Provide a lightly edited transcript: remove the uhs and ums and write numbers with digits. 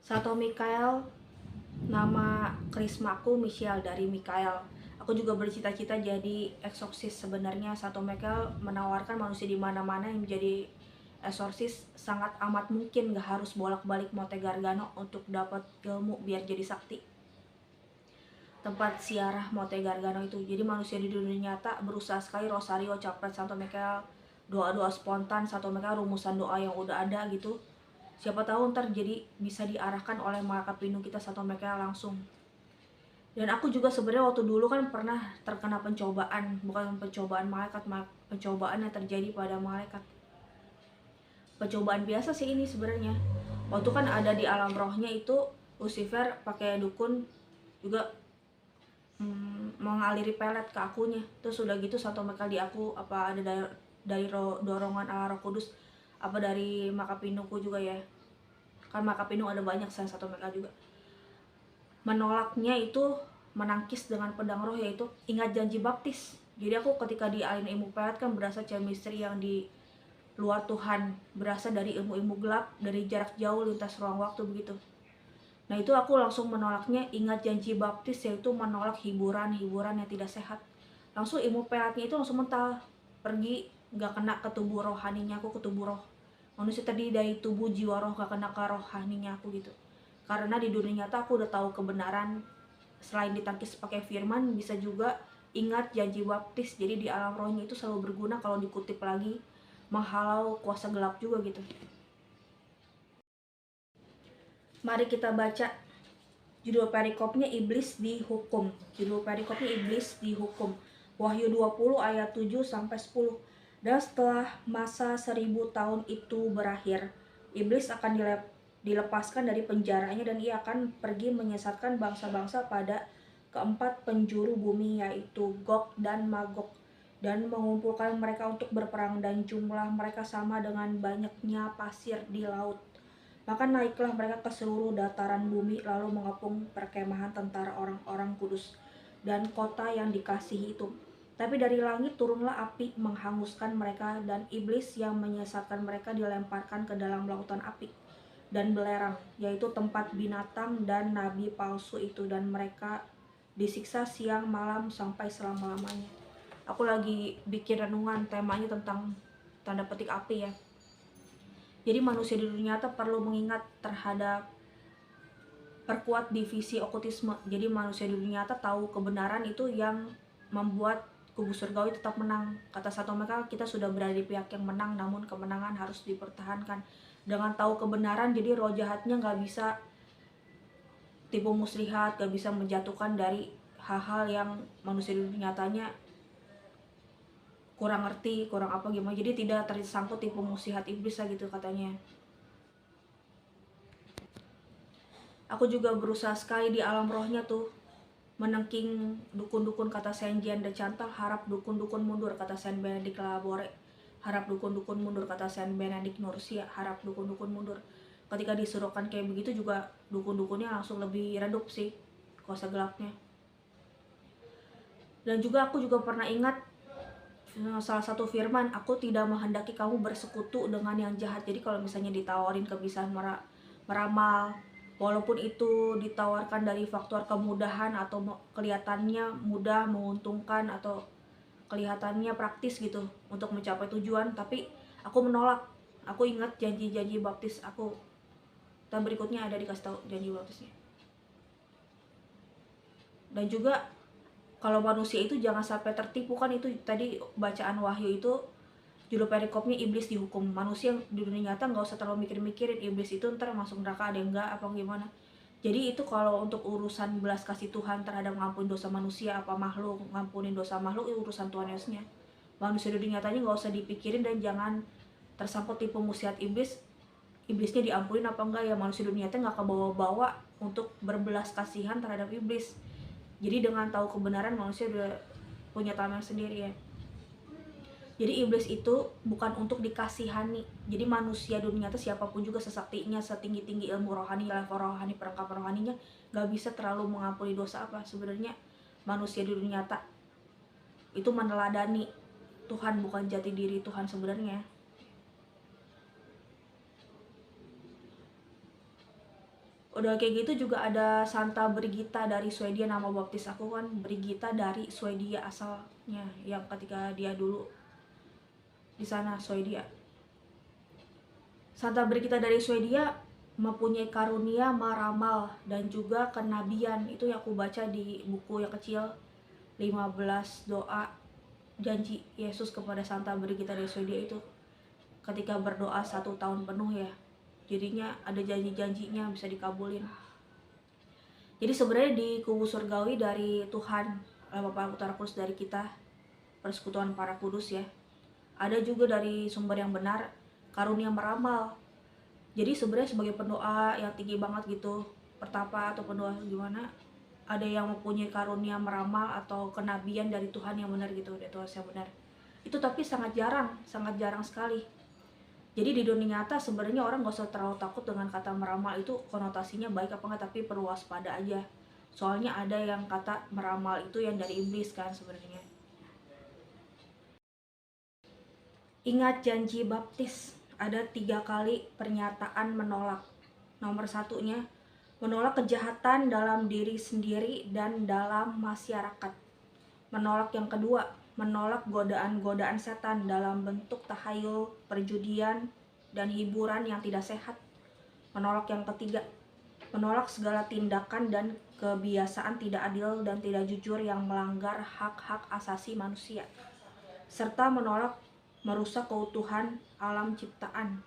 Sato Mikael, nama krismaku Michelle dari Mikael. Aku juga bercita-cita jadi eksorsis. Sebenarnya Sato Mikael menawarkan manusia di mana-mana yang menjadi eksorsis sangat amat mungkin, gak harus bolak-balik Monte Gargano untuk dapat ilmu biar jadi sakti. Tempat siarah Monte Gargano itu. Jadi manusia di dunia nyata berusaha sekali rosario, capret, Sato Mikael, doa-doa spontan, Sato Mikael, rumusan doa yang udah ada gitu. Siapa tahu ntar jadi bisa diarahkan oleh malaikat pelindung kita Sato Mikael langsung. Dan aku juga sebenarnya waktu dulu kan pernah terkena pencobaan, bukan pencobaan malaikat, pencobaan yang terjadi pada malaikat. Pencobaan biasa sih ini sebenarnya. Waktu kan ada di alam rohnya itu Lucifer pakai dukun juga mengaliri pelet ke akunya. Terus udah gitu Sato Mikael di aku, apa ada dari dorongan Allah Roh Kudus, apa dari Makapinungku juga ya. Kan Makapinung ada banyak, salah satu mereka juga. Menolaknya itu menangkis dengan pedang roh, yaitu ingat janji baptis. Jadi aku ketika di alin ilmu pelet kan berasa chemistry yang di luar Tuhan, berasa dari ilmu-ilmu gelap, dari jarak jauh lintas ruang waktu begitu. Nah itu aku langsung menolaknya, ingat janji baptis, yaitu menolak hiburan-hiburan yang tidak sehat. Langsung ilmu peletnya itu langsung mental, pergi, gak kena ke tubuh rohaninya aku, ke tubuh roh. Manusia terdiri dari tubuh, jiwa, roh, gak kena ke rohaninya aku gitu. Karena di dunia nyata aku udah tahu kebenaran, selain ditangkis pakai firman, bisa juga ingat janji baptis. Jadi di alam rohnya itu selalu berguna kalau dikutip lagi, menghalau kuasa gelap juga gitu. Mari kita baca judul perikopnya, Iblis dihukum. Judul perikopnya Iblis dihukum. Wahyu 20 ayat 7 sampai 10. Dan setelah masa 1000 tahun itu berakhir, Iblis akan dilepaskan dari penjaranya dan ia akan pergi menyesatkan bangsa-bangsa pada keempat penjuru bumi, yaitu Gog dan Magog, dan mengumpulkan mereka untuk berperang, dan jumlah mereka sama dengan banyaknya pasir di laut. Maka naiklah mereka ke seluruh dataran bumi, lalu mengepung perkemahan tentara orang-orang kudus dan kota yang dikasihi itu. Tapi dari langit turunlah api menghanguskan mereka, dan iblis yang menyesatkan mereka dilemparkan ke dalam lautan api dan belerang, yaitu tempat binatang dan nabi palsu itu, dan mereka disiksa siang malam sampai selama-lamanya. Aku lagi bikin renungan, temanya tentang tanda petik api ya. Jadi manusia di dunia nyata perlu mengingat terhadap perkuat divisi okultisme. Jadi manusia di dunia nyata tahu kebenaran itu yang membuat kubu surgawi tetap menang. Kata Sato Mikael, kita sudah berada di pihak yang menang, namun kemenangan harus dipertahankan. Dengan tahu kebenaran, jadi roh jahatnya gak bisa tipu muslihat, gak bisa menjatuhkan dari hal-hal yang manusia di dunia nyatanya kurang ngerti, kurang apa gimana. Jadi tidak tersangkut tipu muslihat iblis lah gitu katanya. Aku juga berusaha sekali di alam rohnya tuh menengking dukun-dukun, kata Saint Jean de Chantal, harap dukun-dukun mundur, kata Saint Benedict Labore, harap dukun-dukun mundur, kata Saint Benedict Nursia, harap dukun-dukun mundur. Ketika disuruhkan kayak begitu juga dukun-dukunnya langsung lebih redup sih kuasa gelapnya. Dan juga aku juga pernah ingat salah satu firman, aku tidak menghendaki kamu bersekutu dengan yang jahat. Jadi kalau misalnya ditawarin kebiasaan meramal, walaupun itu ditawarkan dari faktor kemudahan atau kelihatannya mudah, menguntungkan, atau kelihatannya praktis gitu untuk mencapai tujuan, tapi aku menolak. Aku ingat janji-janji baptis aku. Dan berikutnya ada dikasih tahu janji baptisnya. Dan juga kalau manusia itu jangan sampai tertipu, kan itu tadi bacaan Wahyu itu judul perikopnya iblis dihukum. Manusia di dunia nyata nggak usah terlalu mikir-mikirin iblis itu ntar masuk neraka ada enggak apa gimana. Jadi itu kalau untuk urusan belas kasih Tuhan terhadap ngampunin dosa manusia apa makhluk, ngampunin dosa makhluk itu urusan Tuhan Yesusnya. Manusia di dunia nyatanya nggak usah dipikirin, dan jangan tersangkut tipu muslihat iblis. Iblisnya diampunin apa enggak ya, manusia di dunia nyata nggak kebawa-bawa untuk berbelas kasihan terhadap iblis. Jadi dengan tahu kebenaran manusia udah punya tameng sendiri ya. Jadi iblis itu bukan untuk dikasihani. Jadi manusia dunia nyata siapapun juga, sesaktinya, setinggi-tinggi ilmu rohani, level rohani, perangkap rohaninya, gak bisa terlalu mengampuni dosa apa. Sebenarnya manusia di dunia nyata itu meneladani Tuhan, bukan jati diri Tuhan sebenarnya. Udah kayak gitu juga ada Santa Brigita dari Swedia, nama baptis aku kan Brigita dari Swedia asalnya, yang ketika dia dulu di sana Swedia. Santa Brigita dari Swedia mempunyai karunia meramal dan juga kenabian. Itu yang aku baca di buku yang kecil, 15 doa janji Yesus kepada Santa Brigita dari Swedia. Itu ketika berdoa 1 tahun penuh ya, jadinya ada janji-janjinya bisa dikabulin. Jadi sebenarnya di kubu surgawi dari Tuhan, Bapa Putra Kudus, dari kita, persekutuan para kudus ya, ada juga dari sumber yang benar karunia meramal. Jadi sebenarnya sebagai pendoa yang tinggi banget gitu, pertapa atau pendoa gimana, ada yang mempunyai karunia meramal atau kenabian dari Tuhan yang benar gitu, dari Tuhan yang benar. Itu tapi sangat jarang sekali. Jadi di dunia nyata sebenarnya orang gak usah terlalu takut dengan kata meramal itu konotasinya baik apa enggak, tapi perlu waspada aja. Soalnya ada yang kata meramal itu yang dari iblis kan sebenarnya. Ingat janji baptis, ada 3 kali pernyataan menolak. Nomor satunya, menolak kejahatan dalam diri sendiri dan dalam masyarakat. Menolak yang kedua, menolak godaan-godaan setan dalam bentuk tahayul, perjudian, dan hiburan yang tidak sehat. Menolak yang ketiga, menolak segala tindakan dan kebiasaan tidak adil dan tidak jujur yang melanggar hak-hak asasi manusia, serta menolak merusak keutuhan alam ciptaan.